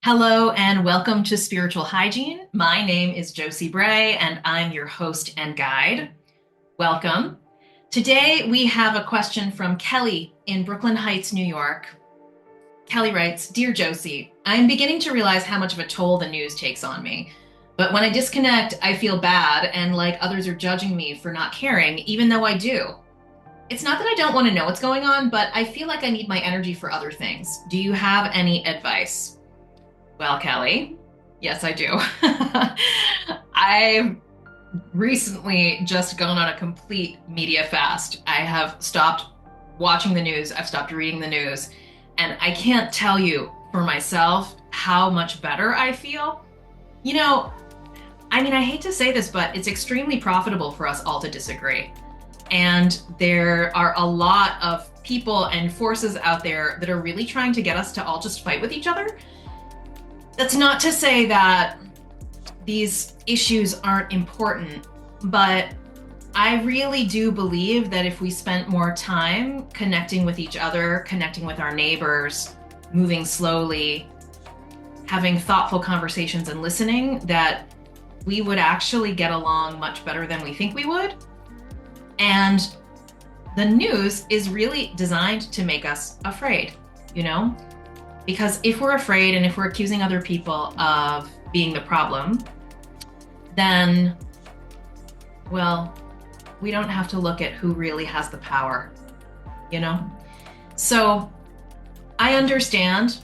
Hello and welcome to Spiritual Hygiene. My name is Josie Bray and I'm your host and guide. Welcome. Today we have a question from Kelly in Brooklyn Heights, New York. Kelly writes, "Dear Josie, I'm beginning to realize how much of a toll the news takes on me. But when I disconnect, I feel bad and like others are judging me for not caring, even though I do. It's not that I don't want to know what's going on, but I feel like I need my energy for other things. Do you have any advice?" Well, Kelly, yes, I do. I've recently just gone on a complete media fast. I have stopped watching the news, I've stopped reading the news, and I can't tell you for myself how much better I feel. You know, I hate to say this, but it's extremely profitable for us all to disagree. And there are a lot of people and forces out there that are really trying to get us to all just fight with each other. That's not to say that these issues aren't important, but I really do believe that if we spent more time connecting with each other, connecting with our neighbors, moving slowly, having thoughtful conversations and listening, that we would actually get along much better than we think we would. And the news is really designed to make us afraid, you know? Because if we're afraid and if we're accusing other people of being the problem, then, well, we don't have to look at who really has the power, you know? So I understand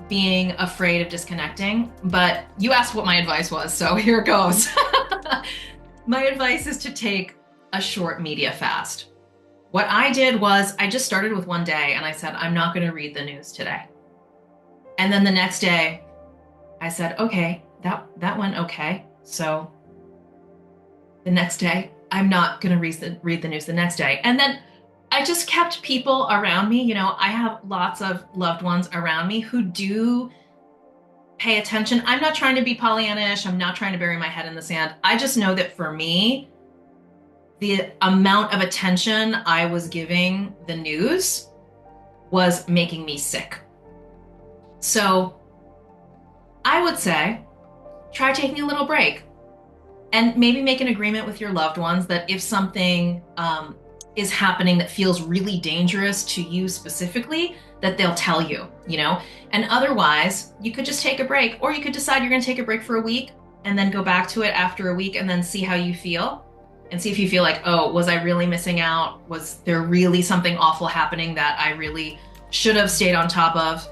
being afraid of disconnecting, but you asked what my advice was, so here it goes. My advice is to take a short media fast. What I did was I just started with one day and I said, I'm not going to read the news today. And then the next day, I said, okay, that went okay. So the next day, I'm not going to read the news the next day. And then I just kept people around me. You know, I have lots of loved ones around me who do pay attention. I'm not trying to be Pollyannish. I'm not trying to bury my head in the sand. I just know that for me, the amount of attention I was giving the news was making me sick. So I would say, try taking a little break and maybe make an agreement with your loved ones that if something is happening that feels really dangerous to you specifically, that they'll tell you, you know? And otherwise, you could just take a break, or you could decide you're gonna take a break for a week and then go back to it after a week and then see how you feel and see if you feel like, oh, was I really missing out? Was there really something awful happening that I really should have stayed on top of?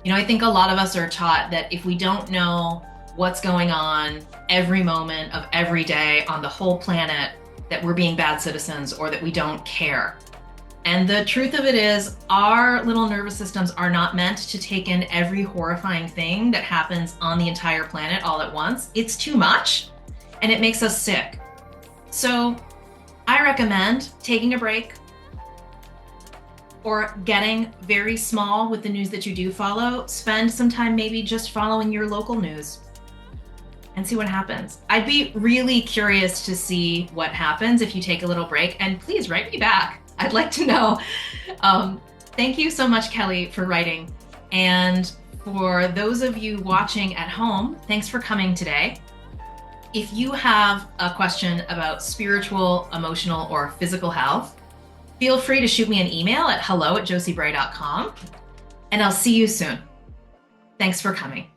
You know, I think a lot of us are taught that if we don't know what's going on every moment of every day on the whole planet, that we're being bad citizens or that we don't care. And the truth of it is, our little nervous systems are not meant to take in every horrifying thing that happens on the entire planet all at once. It's too much and it makes us sick. So I recommend taking a break, or getting very small with the news that you do follow. Spend some time maybe just following your local news and see what happens. I'd be really curious to see what happens if you take a little break, and please write me back. I'd like to know. Thank you so much, Kelly, for writing. And for those of you watching at home, thanks for coming today. If you have a question about spiritual, emotional, or physical health, feel free to shoot me an email at hello@josiebray.com, and I'll see you soon. Thanks for coming.